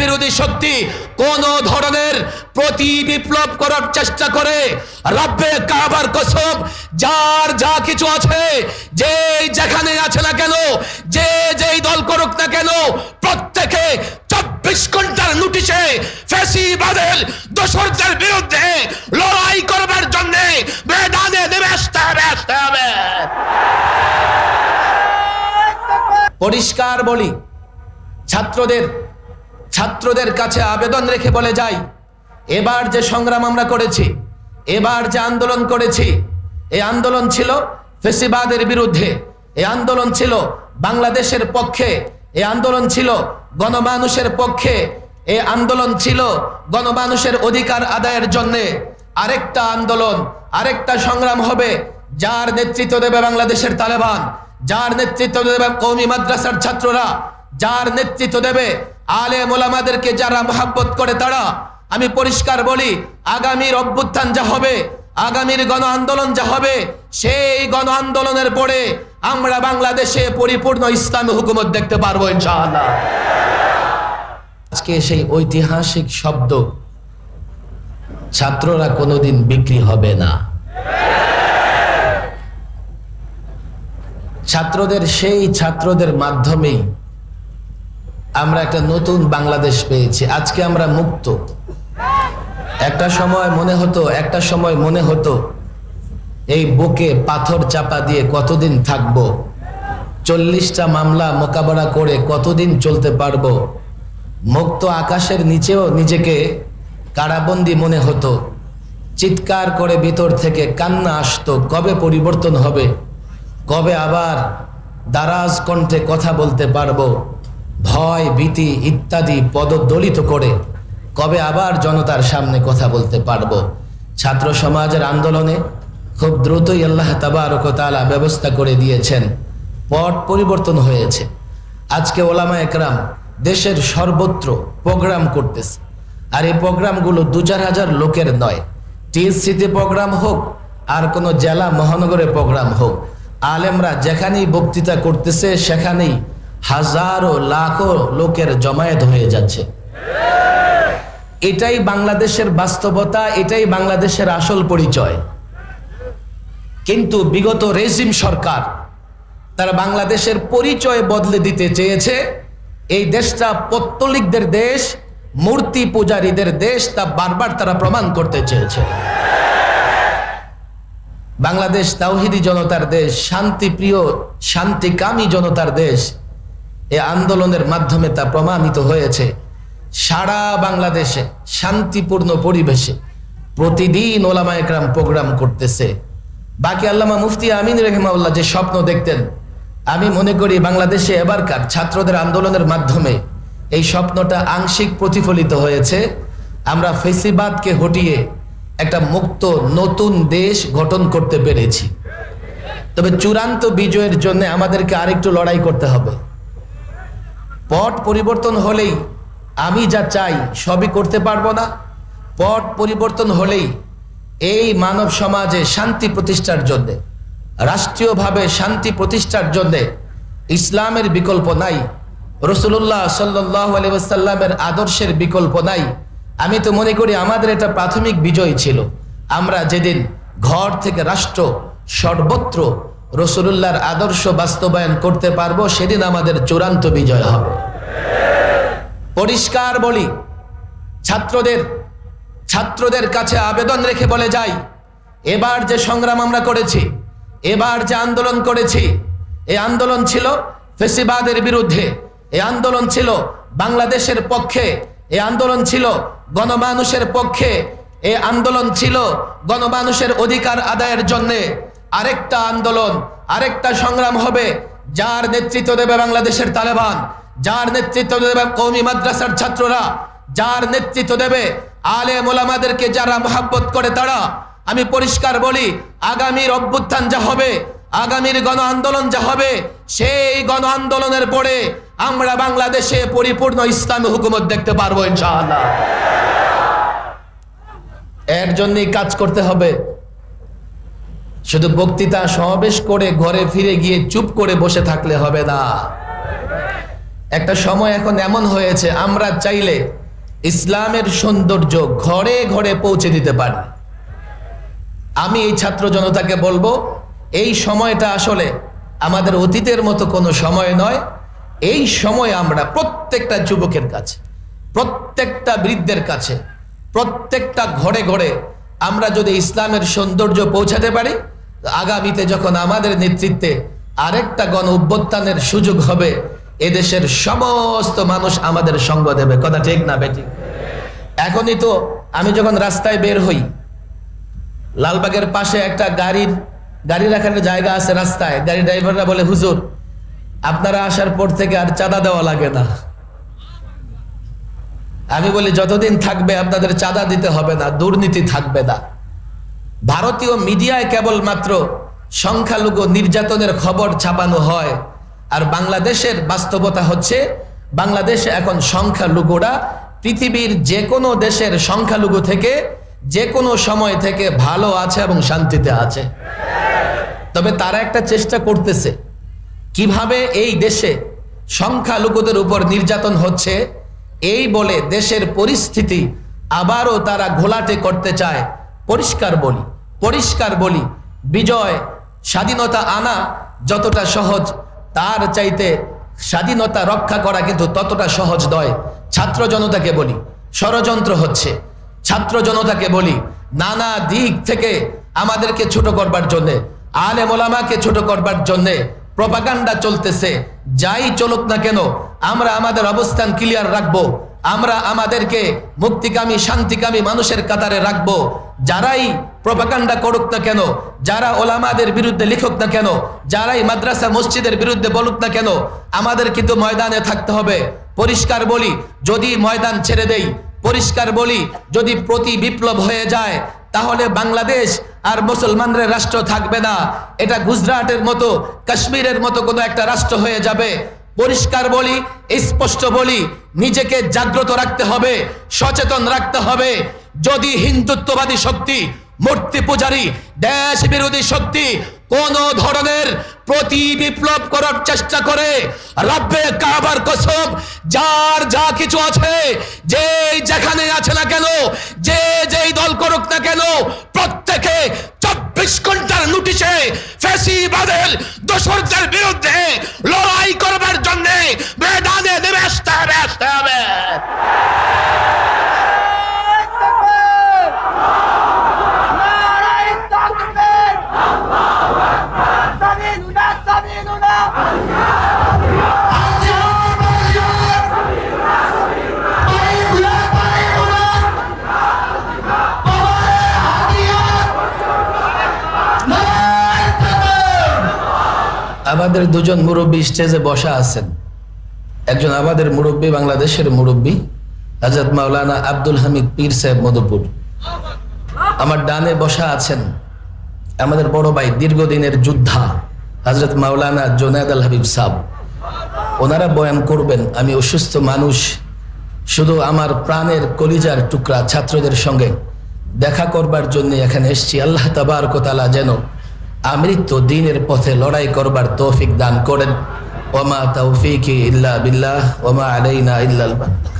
বিরোধী শক্তি কোন ধরনের প্রতি বিপ্লব করার চেষ্টা করে, রব্বে কাবার কসম, যার যা কিছু আছে, যে যেখানে আছে না কেন, যে যেই দল করুক না কেন, প্রত্যেকে 24 ঘন্টার নোটিশে ফ্যাসিবাদের দোসরদের বিরুদ্ধে লড়াই করবার জন্য ময়দানে নেমে আসতে হবে। পরিষ্কার বলি, ছাত্রদের কাছে আবেদন রেখে বলে যাই, এবার যে সংগ্রাম আমরা করেছি, এবার যে আন্দোলন করেছি, এই আন্দোলন ছিল ফ্যাসিবাদের বিরুদ্ধে, এই আন্দোলন ছিল বাংলাদেশের পক্ষে, এই আন্দোলন ছিল গণমানুষের পক্ষে, এই আন্দোলন ছিল গণমানুষের অধিকার আদায়ের জন্য। আরেকটা আন্দোলন, আরেকটা সংগ্রাম হবে, যার নেতৃত্ব দেবে বাংলাদেশের তালেবান, যার নেতৃত্ব দেবে কওমি মাদ্রাসার ছাত্ররা, যার নেতৃত্ব দেবে আলেম ওলামাদেরকে যারা মহব্বত করে তারা। আমি পরিষ্কার বলি, আগামীর অভ্যুত্থান যা হবে, আগামীর গণ আন্দোলন যা হবে, সেই গণ আন্দোলনের পরে আমরা বাংলাদেশে পরিপূর্ণ ইসলামী হুকুমত দেখতে পারবো ইনশাআল্লাহ। আজকে সেই ঐতিহাসিক শব্দ ছাত্ররা কোনোদিন বিক্রি হবে না। ছাত্রদের মাধ্যমেই আমরা একটা নতুন বাংলাদেশ পেয়েছি। আজকে আমরা মুক্ত। একটা সময় মনে হতো এই বুকে পাথর চাপা দিয়ে কতদিন থাকবো, 40টা মামলা মোকাবেলা করে কতদিন চলতে পারবো। মুক্ত আকাশের নিচেও নিজেকে কারাবন্দী মনে হতো। চিৎকার করে ভিতর থেকে কান্না আসতো, কবে পরিবর্তন হবে, কবে আবার দারাজ কণ্ঠে কথা বলতে পারবো। ভয় ভীতি ইত্যাদি পদদলিত করে কবে আবার জনতার সামনে কথা বলতে পারবো। ছাত্র সমাজের আন্দোলনে খুব দ্রুতই আল্লাহ তাবারক ওয়া তাআলা ব্যবস্থা করে দিয়েছেন, পট পরিবর্তন হয়েছে। আজকে ওলামা একরাম দেশের সর্বত্র প্রোগ্রাম করতেছে, আর এই প্রোগ্রামগুলো 2-4 হাজার লোকের নয়। টিএসসিতে প্রোগ্রাম হোক আর কোনো জেলা মহানগরে প্রোগ্রাম হোক, আলেমরা যেখানেই বক্তৃতা করতেছে সেখানেই হাজারো লাখো লোকের জমায়েত হয়ে যাচ্ছে। এটাই বাংলাদেশের বাস্তবতা, এটাই বাংলাদেশের আসল পরিচয়। কিন্তু বিগত রেজিম সরকার তারা বাংলাদেশের পরিচয় বদলে দিতে চেয়েছে। এই দেশটা পৌত্তলিকদের দেশ, মূর্তি পূজারীদের দেশ, তা বারবার তারা প্রমাণ করতে চেয়েছে। বাংলাদেশ তাওহীদি জনতার দেশ, শান্তিপ্রিয় শান্তিকামী জনতার দেশ। এই আন্দোলনের মাধ্যমে তা প্রমাণিত হয়েছে। সারা বাংলাদেশে শান্তিপূর্ণ পরিবেশে প্রতিদিন ওলামা একরাম প্রোগ্রাম করতেছে। বাকি আল্লামা মুফতি আমিন রাহিমাহুল্লাহ যে স্বপ্ন দেখতেন, আমি মনে করি বাংলাদেশে এবারকার ছাত্রদের আন্দোলনের মাধ্যমে এই স্বপ্নটা আংশিক প্রতিফলিত হয়েছে। আমরা ফ্যাসিবাদকে হটিয়ে একটা মুক্ত নতুন দেশ গঠন করতে পেরেছি। তবে চূড়ান্ত বিজয়ের জন্য আমাদেরকে আরেকটু লড়াই করতে হবে। পট পরিবর্তন হলেই আমি যা চাই সবই করতে পারবো না। পট পরিবর্তন হলেই এই মানব সমাজে শান্তি প্রতিষ্ঠার জন্য, রাষ্ট্রীয়ভাবে শান্তি প্রতিষ্ঠার জন্য ইসলামের বিকল্প নাই, রাসূলুল্লাহ সাল্লাল্লাহু আলাইহি ওয়াসাল্লামের আদর্শের বিকল্প নাই। আমি তো মনে করি আমাদের এটা প্রাথমিক বিজয় ছিল। আমরা যেদিন ঘর থেকে রাষ্ট্র সর্বত্র রাসূলুল্লাহর আদর্শ বাস্তবায়ন করতে পারবো, সেদিন আমাদের চূড়ান্ত বিজয় হবে। পরিষ্কার বলি, ছাত্রদের কাছে আবেদন রেখে বলে যাই, এবার যে সংগ্রাম আমরা করেছি, এবার যে আন্দোলন করেছি, এই আন্দোলন ছিল ফ্যাসিবাদের বিরুদ্ধে, এই আন্দোলন ছিল বাংলাদেশের পক্ষে, এই আন্দোলন ছিল গণমানুষের পক্ষে, এই আন্দোলন ছিল গণমানুষের অধিকার আদায়ের জন্য। আরেকটা আন্দোলন, আরেকটা সংগ্রাম হবে, যার নেতৃত্ব দেবে বাংলাদেশের তালেবান, যার নেতৃত্ব দেবে কওমি মাদ্রাসার ছাত্ররা, যার নেতৃত্ব দেবে আলেম ওলামাদেরকে যারা মহব্বত করে তারা। আমি পরিষ্কার বলি, আগামীর অভ্যুত্থান যা হবে, আগামীর গণ আন্দোলন যা হবে, সেই গণ আন্দোলনের পরে আমরা বাংলাদেশে পরিপূর্ণ ইসলামী হুকুমত দেখতে পারবো ইনশাআল্লাহ। এর জন্যই কাজ করতে হবে। শুধু বক্তৃতা সমাবেশ করে ঘরে ফিরে গিয়ে চুপ করে বসে থাকলে হবে না। একটা সময় এখন এমন হয়েছে আমরা চাইলে ইসলামের সৌন্দর্য ঘরে ঘরে পৌঁছে দিতে পারি। আমি এই ছাত্র জনতাকে বলবো, এই সময়টা আসলে আমাদের অতীতের মতো কোনো সময় নয়। এই সময় আমরা প্রত্যেকটা যুবকের কাছে, প্রত্যেকটা বৃদ্ধের কাছে, প্রত্যেকটা ঘরে ঘরে আমরা যদি ইসলামের সৌন্দর্য পৌঁছাতে পারি, আগামীতে যখন আমাদের নেতৃত্বে আরেকটা গণ অভ্যুত্থানের সুযোগ হবে, এদেশের সমস্ত মানুষ আমাদের সঙ্গ দেবে। কথা ঠিক না বেটি? এখনই তো আমি যখন রাস্তায় বের হই, লালবাগের পাশে একটা গাড়ি রাখার জায়গা আছে রাস্তায়, গাড়ি ড্রাইভাররা বলে, হুজুর আপনারা আসার পর থেকে আর চাঁদা দেওয়া লাগে না। আমি বলি, যতদিন থাকবে আপনাদের চাঁদা দিতে হবে না, দুর্নীতি থাকবে না। ভারতীয় মিডিয়ায় কেবলমাত্র সংখ্যালঘু নির্যাতনের খবর ছাপানো হয়, আর বাংলাদেশের বাস্তবতা হচ্ছে বাংলাদেশে এখন সংখ্যালঘুরা পৃথিবীর যে কোনো দেশের সংখ্যালঘু থেকে যে কোনো সময় থেকে ভালো আছে এবং শান্তিতে আছে। তবে তারা একটা চেষ্টা করতেছে কিভাবে এই দেশে সংখ্যালঘুদের উপর নির্যাতন হচ্ছে এই বলে দেশের পরিস্থিতি আবারও তারা ঘোলাটে করতে চায়। পরিষ্কার বলি, বিজয় স্বাধীনতা আনা যতটা সহজ, তার চাইতে স্বাধীনতা রক্ষা করা কিন্তু ততটা সহজ নয়। ছাত্র জনতাকে বলি, ষড়যন্ত্র হচ্ছে। ছাত্র জনতাকে বলি, নানা দিক থেকে আমাদেরকে ছোট করবার জন্যে, আলেম ওলামাকে ছোট করবার জন্যে প্রপাগান্ডা চলতেছে। যাই চলুক না কেন, আমরা আমাদের অবস্থান ক্লিয়ার রাখবো। আমরা আমাদেরকে মুক্তিকামী শান্তিকামী মানুষের কাতারে রাখবো। যারাই প্রপাগান্ডা করুক না কেন, যারা ওলামাদের বিরুদ্ধে লিখুক না কেন, যারাই মাদ্রাসা মসজিদের বিরুদ্ধে বলুক না কেন, আমাদের কিন্তু ময়দানে থাকতে হবে। পরিষ্কার বলি, যদি ময়দান ছেড়ে দেই, পরিষ্কার বলি, যদি প্রতি বিপ্লব হয়ে যায়, তাহলে বাংলাদেশ আর মুসলমানদের রাষ্ট্র থাকবে না। এটা গুজরাটের মতো, কাশ্মীরের মতো কোনো একটা রাষ্ট্র হয়ে যাবে। পরিষ্কার বলি, স্পষ্ট বলি, নিজেকে জাগ্রত রাখতে হবে, সচেতন রাখতে হবে। যদি হিন্দুত্ববাদী শক্তি, মূর্তি পূজারী, দেশ বিরোধী শক্তি কোন ধরনের প্রতি বিপ্লব করার চেষ্টা করে, রব্বে কাবার কসম, যার যা কিছু আছে, যে যেখানে আছে না কেন, যে যেই দল করুক না কেন, প্রত্যেকে 24 ঘন্টার নোটিশে ফ্যাসিবাদের দোসরদের বিরুদ্ধে লড়াই করবার জন্য ময়দানে নেমে আসতে হবে। আমাদের দুজন মুরব্বী স্টেজে বসা আছেন। একজন আমাদের মুরব্বী, বাংলাদেশের মুরব্বী হযরত মাওলানা আব্দুল হামিদ পীর সাহেব মধুপুর। আমার ডানে বসা আছেন আমাদের বড় ভাই, দীর্ঘদিনের যোদ্ধা হযরত মাওলানা জুনায়েদ আল হাবিব সাহেব। ওনারা বয়ান করবেন। আমি অসুস্থ মানুষ, শুধু আমার প্রাণের কলিজার টুকরা ছাত্রদের সঙ্গে দেখা করবার জন্য এখানে এসেছি। আল্লাহ তাবারক ওয়া তাআলা যেন আমৃত্যু দ্বীনের পথে লড়াই করবার তৌফিক দান করেন। ওয়া মা তাওফীকি ইল্লা বিল্লাহ ওয়া মা আলাইনা ইল্লাল বালাগ।